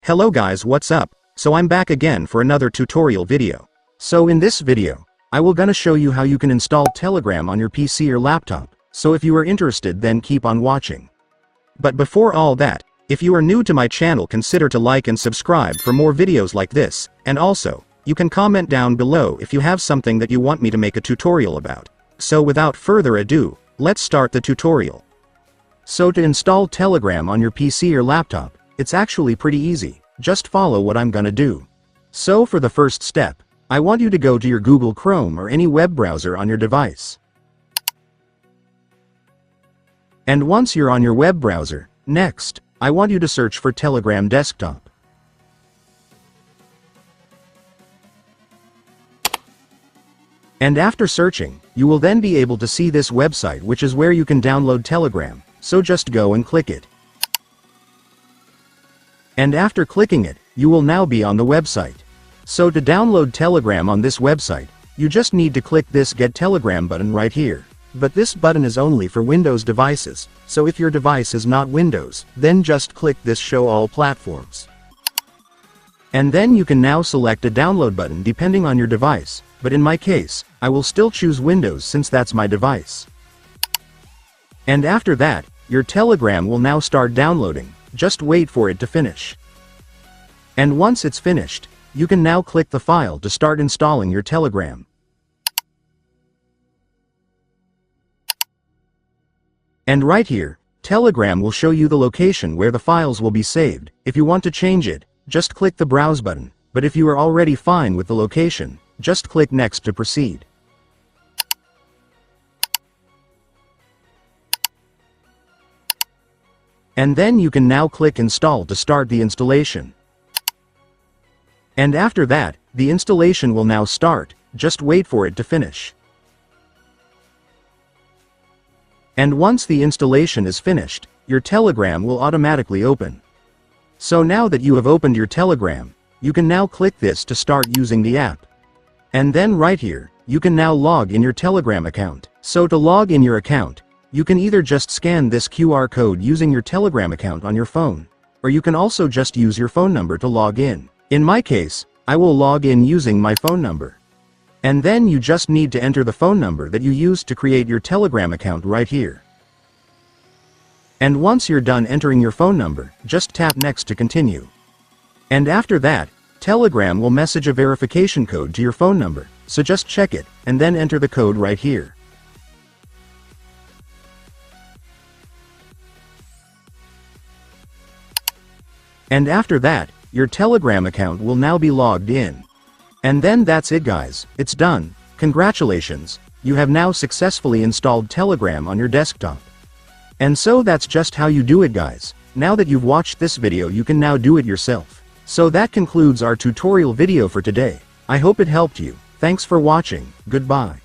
Hello guys, what's up? So I'm back again for another tutorial video. So in this video, I will gonna show you how you can install Telegram on your PC or laptop. So if you are interested, then keep on watching. But before all that, if you are new to my channel, consider to like and subscribe for more videos like this, and also, you can comment down below if you have something that you want me to make a tutorial about. So without further ado, let's start the tutorial. So to install Telegram on your PC or laptop, it's actually pretty easy. Just follow what I'm gonna do. So for the first step, I want you to go to your Google Chrome or any web browser on your device. And once you're on your web browser, next, I want you to search for Telegram Desktop. And after searching, you will then be able to see this website, which is where you can download Telegram, so just go and click it. And after clicking it, you will now be on the website. So to download Telegram on this website, you just need to click this Get Telegram button right here. But this button is only for Windows devices, so if your device is not Windows, then just click this Show All Platforms. And then you can now select a download button depending on your device, but in my case, I will still choose Windows since that's my device. And after that, your Telegram will now start downloading. Just wait for it to finish. And once it's finished, you can now click the file to start installing your Telegram. And right here, Telegram will show you the location where the files will be saved. If you want to change it, just click the Browse button, but if you are already fine with the location, just click Next to proceed. And then you can now click Install to start the installation. And after that, the installation will now start, just wait for it to finish. And once the installation is finished, your Telegram will automatically open. So now that you have opened your Telegram, you can now click this to start using the app. And then right here, you can now log in your Telegram account. So to log in your account, you can either just scan this QR code using your Telegram account on your phone, or you can also just use your phone number to log in. In my case, I will log in using my phone number. And then you just need to enter the phone number that you used to create your Telegram account right here. And once you're done entering your phone number, just tap Next to continue. And after that, Telegram will message a verification code to your phone number, so just check it, and then enter the code right here. And after that, your Telegram account will now be logged in. And then that's it guys, it's done. Congratulations, you have now successfully installed Telegram on your desktop. And so that's just how you do it guys. Now that you've watched this video, you can now do it yourself. So that concludes our tutorial video for today. I hope it helped you. Thanks for watching, goodbye.